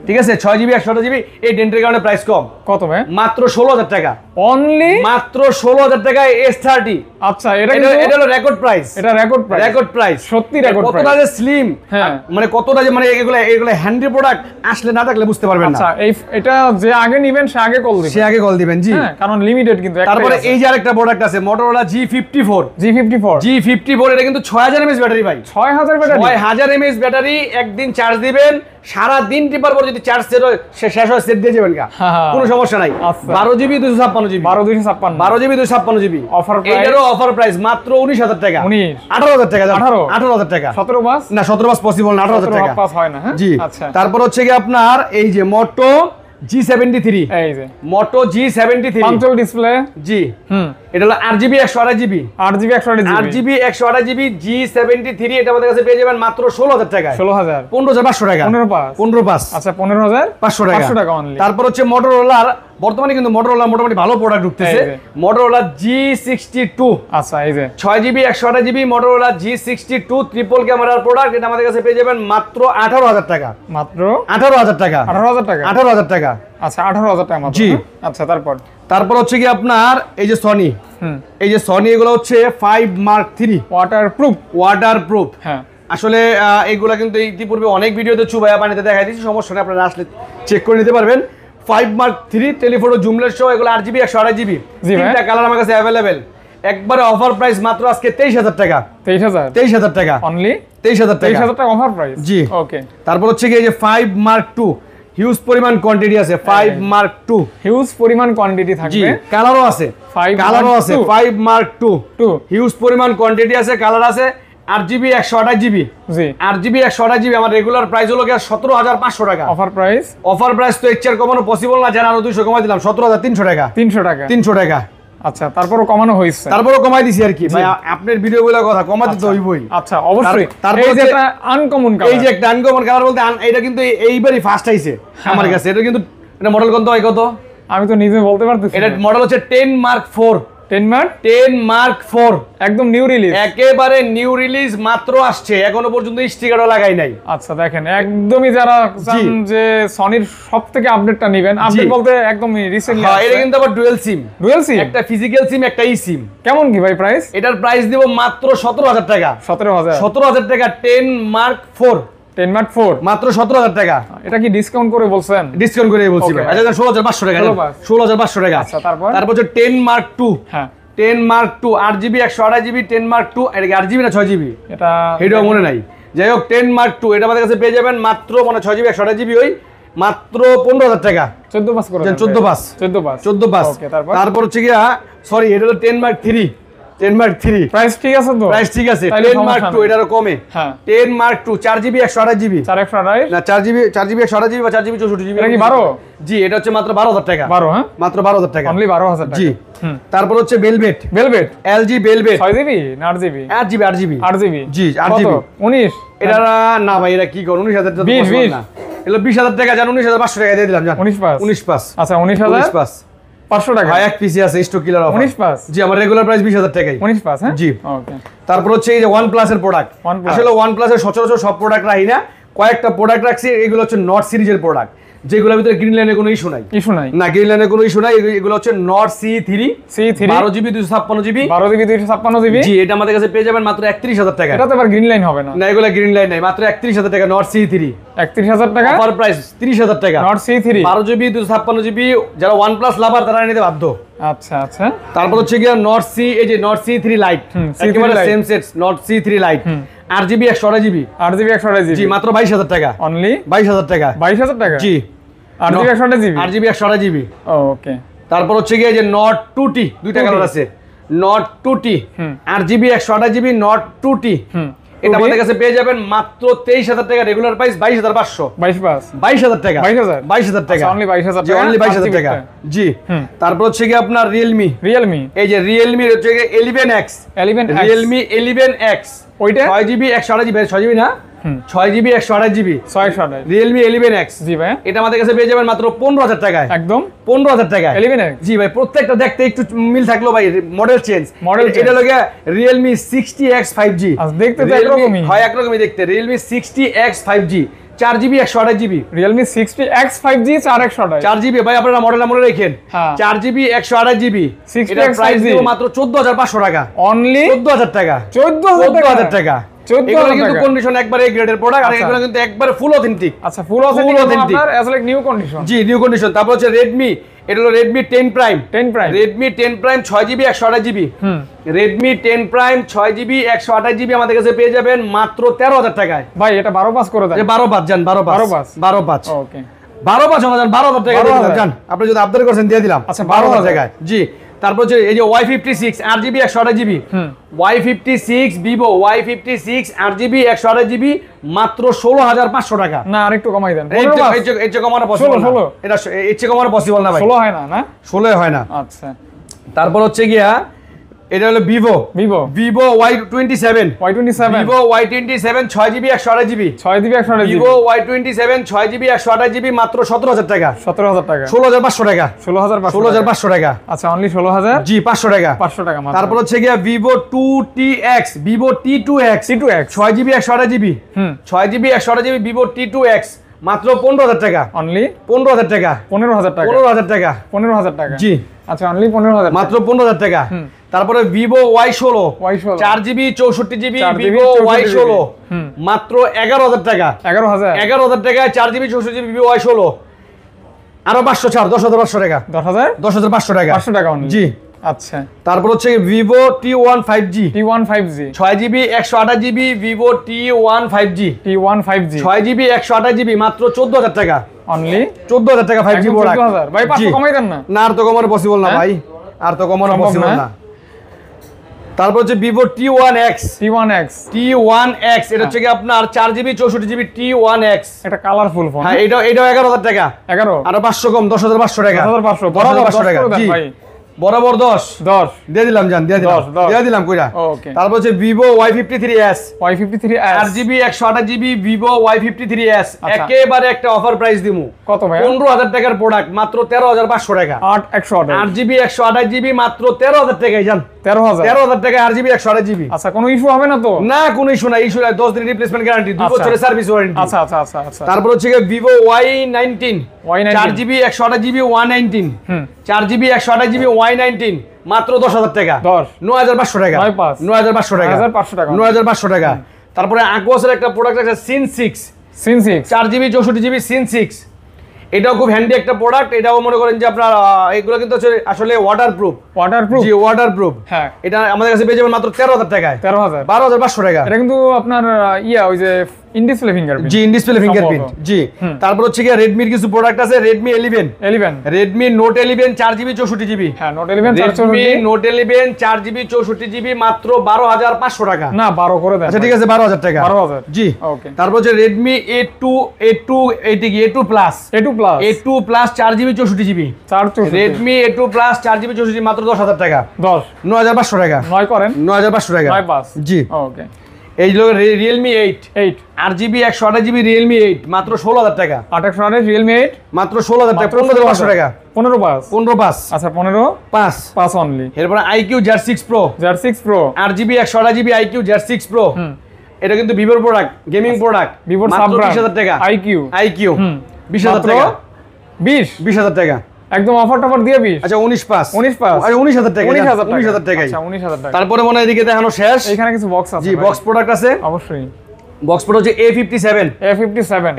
ঠিক আছে। 6GB 128GB এই ডেন্টের কারণে প্রাইস কম। কত ভাই? মাত্র 16000 টাকা। অনলি মাত্র 16000 টাকায় S30। আচ্ছা, এটা হলো রেকর্ড প্রাইস। এটা রেকর্ড প্রাইস সত্যি রেকর্ড প্রাইস। কতটা যে স্লিম, মানে কতটা যে মানে এগুলো হ্যান্ডি প্রোডাক্ট, আসলে না থাকলে বুঝতে পারবেন না। আচ্ছা, এটা যে আগে নেবেন সে আগে কল দিবেন। জি, কারণ লিমিটেড কিন্তু। তারপরে এই যে আরেকটা প্রোডাক্ট আছে Motorola G54। এটা কিন্তু 6000 mAh ব্যাটারি ভাই। 6000 ব্যাটারি। একদিন চার্জ দিবেন, সারা দিন টিপার পর যদি চার্জ শেষ হয় সেট দিয়ে যাবেন, কোনো সমস্যা নাই। 12GB 256GB 12GB 256GB offer price. এটারও অফার প্রাইস মাত্র 19000 টাকা। 18000 টাকা। 18000 টাকা। 17 পাস না, 17 পাস পসিবল না, 18000 টাকা পাস হয় না। জি। আচ্ছা, তারপর হচ্ছে কি আপনার এই যে Moto G73। এই যে Moto G73 পাঞ্চল ডিসপ্লে। জি, এটা হলো 8GB 128GB 8GB 128GB G73। এটা আমাদের কাছে পেয়ে যাবেন মাত্র 16000 টাকায়। 15500 টাকা। 15 পাস। আচ্ছা, 15500 টাকা অনলি। তারপর হচ্ছে Motorola বর্তমানে কিন্তু Motorola মোটামুটি ভালো প্রোডাক্ট ঢুকতেছে। Motorola G62। আচ্ছা, এই যে 6GB 128GB Motorola G62 triple ক্যামেরার প্রোডাক্ট। এটা আমাদের কাছে পেয়ে যাবেন মাত্র 18000 টাকা। মাত্র 18000 টাকা। 18000 টাকা। আচ্ছা, 18000 টাকা মাত্র। জি। আচ্ছা, তারপর হচ্ছে কি আপনার এই যে সনি। এই যে সনি এগুলো হচ্ছে 5 Mark III ওয়াটারপ্রুফ। হ্যাঁ, আসলে এইগুলা কিন্তু ইতিপূর্বে অনেক ভিডিওতে চুবায়া পানিতে দেখাই দিয়েছি, সমস্যা নেই, আপনারা আসলে চেক করে নিতে পারবেন। 5 Mark III টেলিফোটো জুমলেট সহ এগুলো 8GB 128GB। তিনটা কালার আমার কাছে অ্যাভেলেবেল। একবারে অফার প্রাইস মাত্র আজকে 23000 টাকা। 23000 টাকা অনলি। 23000 টাকা অফার প্রাইস। জি, ওকে। তারপর হচ্ছে কি এই যে 5 Mark II হিউজ পরিমাণ কোয়ান্টিটি আছে। 5 Mark II হিউজ পরিমাণ কোয়ান্টিটি থাকবে। কালারও আছে। 5 Mark II হিউজ পরিমাণ কোয়ান্টিটি আছে, কালার আছে। 8GB 128GB। জি, 8GB 128GB আমার রেগুলার প্রাইস হলো 17500 টাকা। অফার প্রাইস তো এর চেয়ে কমানো পসিবল না, জানা আরো 200 কমাই দিলাম, 17300 টাকা। 300 টাকা। আচ্ছা, তারপরও কমানো হয়েছে। তারপরও কমাই দিছি আর কি ভাই, আপনার ভিডিও গুলো কথা কমাতে তো হইবই। আচ্ছা, অবশ্যই। তারপর এই যে একটা আনকমন কালার, এই যে একটা আনকমন কালার বলতে এটা কিন্তু এইবারই ফার্স্ট আইছে আমার কাছে। এটা কিন্তু এটা মডেল কত? আমি তো নিজে বলতে পারতেছি। এটা মডেল হচ্ছে 10 Mark IV। 10 Mark IV একদম নিউ রিলিজ, একেবারে নিউ রিলিজ, মাত্র আসছে, এখনো পর্যন্ত স্টিকারও লাগাই নাই। আচ্ছা, দেখেন একদমই যারা চান যে সনির সবথেকে আপডেটটা নেবেন, আপডেট বলতে একদম রিসেন্টলি। হ্যাঁ, এটা কিন্তু আবার ডুয়াল সিম, একটা ফিজিক্যাল সিম, একটা ই সিম। কেমন কি ভাই প্রাইস? এটার প্রাইস দেব মাত্র 17000 টাকা। 17000 টাকা 10 Mark IV। 10 Mark IV মাত্র 17000 টাকা। এটা কি ডিসকাউন্ট করে বলছেন? ডিসকাউন্ট করে বলছি ভাই। আচ্ছা, 16500 টাকা। 16500 টাকা। আচ্ছা, তারপর হচ্ছে 10 Mark II। হ্যাঁ, 10 Mark II 8GB 128GB 10 Mark II। এটা কি 8GB না 6GB? এটাও মনে নাই। যাই হোক, 10 Mark II এটা আমাদের কাছে পেয়ে যাবেন মাত্র 6GB 128GB ওই মাত্র 15000 টাকা। 14 পাস করে দেন। 14 পাস। তারপর হচ্ছে গিয়া সরি, এটা হলো 10 Mark III। 10 Mark III price ঠিক আছে তো? প্রাইস ঠিক আছে। 10 Mark II এটারও কমে। হ্যাঁ, 10 Mark II 4GB 128GB। 4 না 4GB 128GB বা 4GB 64GB। এটা কি 12? জি, এটা হচ্ছে মাত্র 12000 টাকা। 12? হ্যাঁ, মাত্র 12000 টাকা। অনলি 12000 টাকা। জি। তারপর হচ্ছে ভেলভেট LG ভেলভেট 6GB না 8GB? 8GB জি, 8GB 19। এটা না ভাই, এটা কি কোন 19000 টাকা? 20 না, এলো 20000 টাকা। জান 19500 টাকা দিয়ে দিলাম। জান 19 পাস। আচ্ছা, 19500 পাস 500 টাকা। হ্যাঁ, এক পিসি আছে স্টক কিলার অফার। 19 পাস। জি, আমার রেগুলার প্রাইস 20000 টাকাই। 19 পাস। হ্যাঁ, জি, ওকে। তারপর হচ্ছে এই যে OnePlus এর প্রোডাক্ট। আসলে OnePlus এর সচরাচর সব প্রোডাক্ট রাখি না, কয়েকটা প্রোডাক্ট রাখছি। এগুলো হচ্ছে নট সিরিজের প্রোডাক্ট, যেগুলোর ভিতরে গ্রিন লাইনের কোনো ইস্যু নাই। না, গ্রিন লাইনের কোনো ইস্যু নাই। এগুলো হচ্ছে not C3 12GB 256GB 256GB। জি, এটা আমাদের কাছে পেয়ে যাবেন মাত্র 31000 টাকা। এটা তো আবার গ্রিন লাইন হবে না? না, এগুলো গ্রিন লাইন নাই, মাত্র 31000 টাকা। নট C3 31000 টাকা। অফার প্রাইস 30000 টাকা। Not C3 12GB 256GB। যারা OnePlus লাভার তারা নিতে বাধ্য। আচ্ছা আচ্ছা। তারপর হচ্ছে গিয়া নট C, এই যে নট C3 লাইট, একেবারে same set. Not C3 light 8GB 128GB। জি, মাত্র 22000 টাকা। অনলি 22000 টাকা। 22000 টাকা। জি, 8GB 128GB। ওকে। তারপর হচ্ছে গিয়ে যে নট 2T, দুইটা কালার আছে। Not 2T 8GB 128GB not 2T। এটা আমাদের কাছে পেয়ে যাবেন মাত্র 23,000 টাকা, রেগুলার প্রাইস 22,500। 22,000 টাকা, 22,000 টাকা, অনলি 22,000 জি, টাকা, অনলি 22,000 টাকা। জি, তারপর হচ্ছে কি আপনার রিয়েলমি, এই যে রিয়েলমি হচ্ছে 11X, রিয়েলমি 11X, ওইটা 6GB 128GB, 6GB না 6GB 128GB, রিয়েলমি 11X। জি ভাই, এটা আমাদের কাছে পেয়ে যাবেন মাত্র 15,000 টাকায়, একদম 15,000 টাকায় 11X। জি ভাই, প্রত্যেকটা দেখতে একটু মিল থাকলো ভাই, মডেল চেঞ্জ। এটা হলো রিয়েলমি 60X 5G, দেখতে তো একরকমই হয়, একরকমই দেখতে। Realme 60X 5G, 4GB 128GB, Realme 60X 5G 4X 4GB ভাই, আপনারা মডেল মনে রাখেন, 4GB 128GB। এটা প্রাইস দিব মাত্র 14,500 টাকা, অনলি 14,000 টাকা, 14,000 টাকা। এগুলো কিন্তু কন্ডিশন একবারে এই গ্রেডের প্রোডাক্ট, আর এগুলো কিন্তু একবারে ফুল অথেন্টিক। আচ্ছা, ফুল অথেন্টিক আপনার নিউ কন্ডিশন। জি, নিউ কন্ডিশন। তারপর হচ্ছে রেডমি, এটা হলো Redmi 10 prime, Redmi 10 prime 6GB 128GB, Redmi 10 prime 6GB 128GB আমাদের কাছে পেয়ে যাবেন মাত্র 13,000 টাকায়। ভাই এটা 12 পাস করে দেন, 12 পাস যান, 12 পাস, ওকে 12 পাস হবে, 12,000 টাকা যান, আপনি যদি আবদার করছেন দিয়ে দিলাম। আচ্ছা, 12,000 টাকায়। জি, তারপর হচ্ছে এই যে Y56 8GB 128GB, Y56 Vivo Y56 8GB 128GB মাত্র 16,500 টাকা। না, আরেকটু কমাই দেন, এর চেয়ে কমানো পসিবল না, এটা এর চেয়ে কমানো পসিবল না ভাই, 16 হয় না, না 16 হয় না। আচ্ছা, তারপর হচ্ছে গিয়া এটা হলো Vivo Y27, Vivo Y27 6GB 128GB, Vivo Y27 6GB 128GB মাত্র 17,000 টাকা, 16,500 টাকা, 16,500 টাকা। আচ্ছা, অনলি 16,000, জি, 500 টাকা, 500 টাকা মাত্র। তারপর হচ্ছে গিয়া Vivo 2TX, Vivo T2X 6GB 128GB, 6GB 128GB Vivo T2X মাত্র 15,000 টাকা, অনলি 15,000 টাকা, 15,000 টাকা, 15,000 টাকা, 15,000 টাকা। জি, আচ্ছা, অনলি 15,000 মাত্র 15,000 টাকা। তারপরে Vivo Y16 4GB 64GB, Vivo Y16 মাত্র 11,000 টাকা, 11,000 টাকা, 4GB 64GB ভিভো Y16 আরো 500 ছাড়, 10,500 টাকা, 10,500 টাকা, 500 টাকা অনলি। জি, আচ্ছা, তারপর হচ্ছে Vivo T1 5G, 6GB 128GB, Vivo T1 5G, 6GB 128GB মাত্র 14,000 টাকা, অনলি 14,000 টাকা 5G প্রোডাক্ট। 14,000 ভাই, 500 কমাই দেন না। না, আর তো কমানো পসিবল না ভাই, আর তো কমানো পসিবল না। তারপর হচ্ছে ভিভো T1X, এটা হচ্ছে কি আপনার 4GB 64GB T1X, এটা কালারফুল ফোন। হ্যাঁ, এটাও 11,000 টাকা, 11 আর 500 কম, 10,500 টাকা, 10,500 টাকা। জি, বরাবর 10 দিয়ে দিলাম, জান দিয়ে দিলাম কইরা। ওকে, তারপর হচ্ছে Vivo Y53s, 8GB 128GB Vivo Y53s একেবারে একটা অফার প্রাইস দিমু। কত ভাই? 15,000 টাকার প্রোডাক্ট মাত্র 13,500 টাকা, 8GB 128GB মাত্র 13,000 টাকায়, জান 13,000 টাকা 8GB 128GB। আচ্ছা, কোনো ইস্যু হবে না তো? না, কোনো ইস্যু না, ইস্যু 10 দিন রিপ্লেসমেন্ট গ্যারান্টি, 2 বছরের সার্ভিস ওয়ারেন্টি। আচ্ছা, তারপর হচ্ছে Vivo Y19 4GB 128GB Y19, 4GB 128GB Y19 মাত্র 10,000 টাকা, 9,500 টাকা, 9,500 টাকা, 9,500 টাকা। তারপরে আকোয়াসের একটা প্রোডাক্ট আছে সিন 6 4GB 64GB সিন 6, এটাও খুব হ্যান্ডি একটা প্রোডাক্ট। এটাও মনে করেন যে আপনার এগুলো কিন্তু আসলে ওয়াটারপ্রুফ, জি, ওয়াটারপ্রুফ। হ্যাঁ, এটা আমাদের কাছে পেয়ে যাবেন মাত্র 13,000 টাকায়, 12,500 টাকা। এটা কিন্তু আপনার ওই যে ইন ডিসপ্লে ফিঙ্গারপ্রিন্ট, জি, ইন ডিসপ্লে ফিঙ্গারপ্রিন্ট, জি। তারপর হচ্ছে কি রেডমির কিছু প্রোডাক্ট আছে, Redmi 11, Redmi note 11 4GB 64GB, হ্যাঁ, নোট 11 4GB 64GB মাত্র 12,500 টাকা। না, 12 করে দেন। আচ্ছা, ঠিক আছে, 12,000 টাকা, 12,000, জি। ওকে, তারপর হচ্ছে Redmi A2 plus 4GB 64GB, Redmi A2 plus 4GB 64GB মাত্র 10,000 টাকা, 9,500 টাকা, 9 করেন, 9,500 টাকা, 9 জি। ওকে, এই হলো রিয়েলমি 8 8GB 128GB রিয়েলমি 8 মাত্র 16,000 টাকা, 828 রিয়েলমি 8 মাত্র 16,000 টাকা, 15,500 টাকা, 15 পাস। আচ্ছা, 15 পাস অনলি। এরপরে IQ Z6 Pro 8GB 128GB IQ Z6 Pro, এটা কিন্তু ভিভোর প্রোডাক্ট, গেমিং প্রোডাক্ট, ভিভোর মাত্র 20,000 টাকা, IQ 20,000 টাকা, 20,000 টাকা, একদম অফার টফার দিয়ে 20। আচ্ছা, 19 পাস, 19,000 টাকা, 19,000 টাকা। আচ্ছা, 19,000 টাকা। তারপরে মনে হয় এদিকে দেখানো শেষ, এখানে কিছু বক্স আছে, জি, বক্স প্রোডাক্ট আছে অবশ্যই। বক্স প্রোডাক্ট হচ্ছে A57,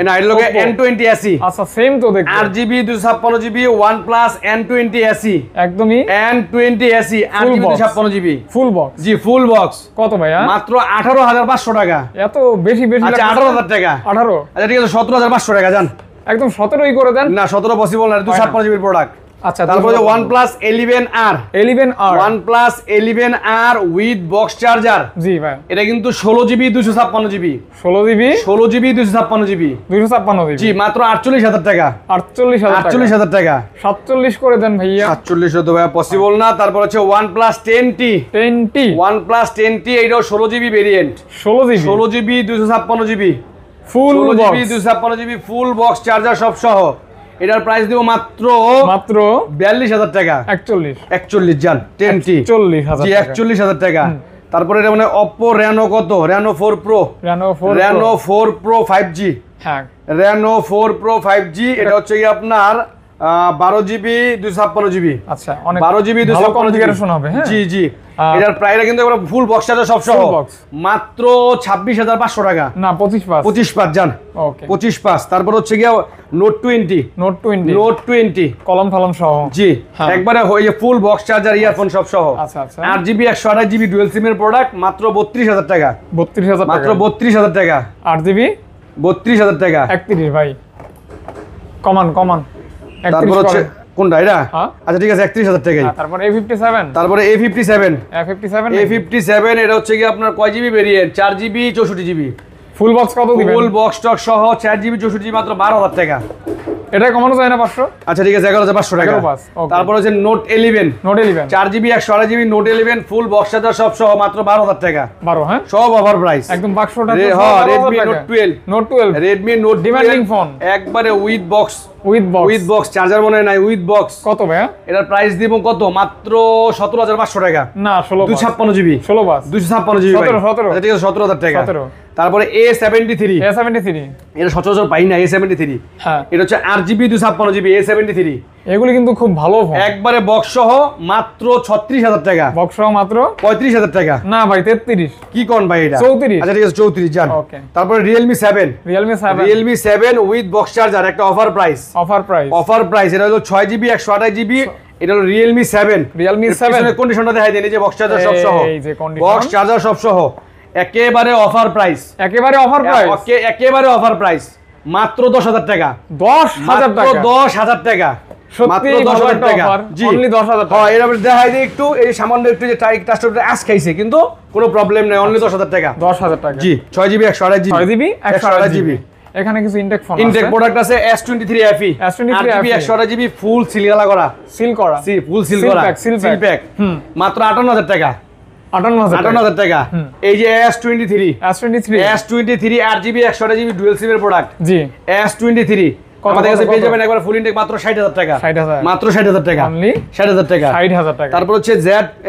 এটা এর লগে N20 SE, আচ্ছা, সেম তো দেখতে, 8GB 256GB OnePlus N20 SE, একদমই N20 SE 8GB 256GB full box, জি, ফুল বক্স। কত ভাইয়া? মাত্র 18,500 টাকা। এত বেশি আচ্ছা, 18,000 টাকা, 18, আচ্ছা, ঠিক আছে, 17,500 টাকা, জান একদম 17ই করে দেন। না, 17 পসিবল না, 256GB প্রোডাক্ট, আচ্ছা, তারপরে OnePlus 11R 11R OnePlus 11R with box charger. জি ভাই, এটা কিন্তু 16GB 256GB 16GB 16GB 256GB 256GB জি মাত্র 48,000 টাকা। 48,000 টাকা 47 করে দেন ভাইয়া। 47 তো ভাই পসিবল না। তারপর হচ্ছে OnePlus 10T 10T OnePlus 10T এটাও 16GB ভেরিয়েন্ট 16GB 256GB ফুল 16GB 256GB full box charger সব সহ। এটার প্রাইস দিব মাত্র 42,000 টাকা। 41 জান 10T 40,000 জি 41,000 টাকা। তারপরে এটা মানে Oppo Reno কত Reno 4 Pro Reno 4 Pro 5G হ্যাঁ Reno 4 Pro 5G এটা হচ্ছে কি আপনার 12GB 256GB আচ্ছা, অনেক 12GB ভালো কনফিগারেশন হবে। হ্যাঁ জি জি এটার প্রাইস কিন্তু একবার ফুল বক্স চার্জার সব সহ মাত্র 26,500 টাকা না 25 জান ওকে 25 তারপর হচ্ছে কি Note 20 কলম ফলম সহ জি একবারে হয়ে ফুল বক্স চার্জার ইয়ারফোন সব সহ। আচ্ছা আচ্ছা 8GB 128GB ডুয়াল সিম এর প্রোডাক্ট মাত্র 32,000 টাকা। 32,000 মাত্র 32,000 টাকা 8GB 32,000 টাকা 31 ভাই কমান তারপর হচ্ছে কোনটা এটা আচ্ছা ঠিক আছে 31,000 টাকাই। তারপর A57 তারপরে A57 এটা হচ্ছে কি আপনার কয় জিবি ভেরিয়েন্ট 4GB 64GB ফুল বক্স কত দিবেন? ফুল বক্স স্টক সহ 4GB 64GB মাত্র 12,000 টাকা। এটা কমানো যায় না 500? আচ্ছা ঠিক আছে 11,500 টাকা। তারপর হচ্ছে Note 11 4GB 128GB Note 11 full box charger সব সহ মাত্র 12,000 টাকা। 12 হ্যাঁ সব অফার প্রাইস একদম বাক্সটা। হ্যাঁ Redmi Note 12 Redmi Note demanding phone একবারে with box with box charger মনে নাই উইথ বক্স কত ভাইয়া? এটার প্রাইস দিব কত মাত্র 17,500 টাকা না 16 256GB 16 বাস 256GB 17 আচ্ছা ঠিক আছে 17,000 টাকা 17 তারপরে A73 এটা সচরাচর পাই না A73 হ্যাঁ এটা হচ্ছে 8GB 256GB A73 এগুলি কিন্তু খুব ভালো ফোন একবারে বক্স সহ মাত্র 36,000 টাকা বক্স সহ মাত্র 35,000 টাকা না ভাই 33 কি কোন ভাই এটা 34 আচ্ছা ঠিক আছে 34 জান ওকে তারপরে Realme 7 উইথ বক্স চার্জার একটা অফার প্রাইস এটা হলো 6GB 128GB এটা হলো Realme 7 এর কন্ডিশনটা দেখাই দেন এই যে বক্স চার্জার সব সহ এই যে কন্ডিশন বক্স চার্জার সব সহ একেবারে অফার প্রাইস একেবারে অফার প্রাইস মাত্র 10,000 টাকা 10,000 টাকা মাত্র 10,000 টাকা জি অনলি 10,000 টাকা হ্যাঁ এর আপনি দেখাই দিই একটু এই সামান্য একটু যে টাস্টটা আজ খাইছে কিন্তু কোনো প্রবলেম নাই অনলি 10,000 টাকা 10,000 টাকা জি 6GB 128GB এখানে কিছু ইনটেক ফোন আছে ইনটেক প্রোডাক্ট আছে S23 FE 8GB 128GB ফুল সিল করা ফুল সিল করা সিল প্যাক মাত্র 58,000 টাকা 58,000 টাকা এই যে S23 8GB 128GB dual SIM এর প্রোডাক্ট জি S23 আমাদের কাছে পেয়ে যাবেন একবার ফুল ইনটেক মাত্র 60,000 টাকা মাত্র 60,000 টাকা অনলি 60,000 টাকা 60,000 টাকা তারপর হচ্ছে Z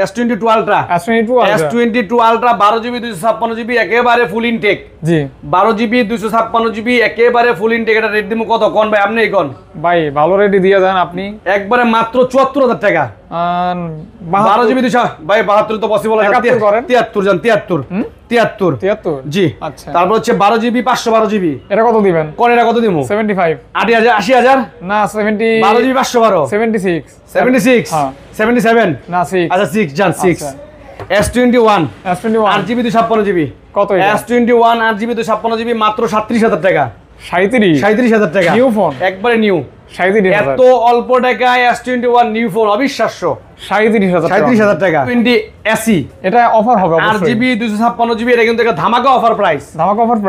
S22 Ultra 12GB 256GB একেবারে ফুল ইনটেক জি 12GB 256GB একেবারে ফুল ইনটেক এটা রেট দিমু কত কোন ভাই আপনি কোন ভাই ভালো রেটই দিয়ে দেন আপনি একবারে মাত্র 74,000 টাকা 12GB 200 ভাই 72 তো পসিবল আছে 73 জান 73 জি আচ্ছা তারপর হচ্ছে 12GB 512GB এটা কত দিবেন কোন এটা কত দিমু 75 80,000 না 70 12GB 512 76 হ্যাঁ 77 না 6 আচ্ছা 6 জান 6 S21 8GB 256GB কত এটা S21 8GB 256GB মাত্র 37,000 টাকা 37,000 টাকা নিউ ফোন একবারে নিউ 37,000 এত অল্প টাকায় S21 নিউ ফোন অবিশ্বাস্য 37,000 টাকা 20 SE এটা অফার হবে অবশ্যই 8GB 256GB এটা কিন্তু একটা ধামাকা অফার প্রাইস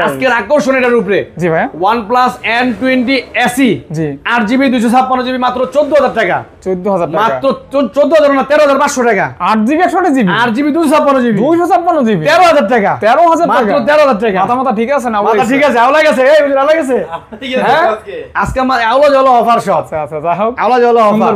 আজকের আকর্ষণ এটার উপরে জি ভাই OnePlus N20 SE জি 8GB 256GB মাত্র 14,000 টাকা 14,000 টাকা মাত্র 14,000 না 13,500 টাকা 8GB 128GB 8GB 256GB 13,000 টাকা 13,000 টাকা মাত্র 13,000 টাকা মাথা ঠিক আছে না মাথা ঠিক আছে আওলা গেছে এই বুঝলা গেছে ঠিক আছে আজকে আমার আওলা জলো অফার সব আচ্ছা আচ্ছা যাই হোক আওলা জলো অফার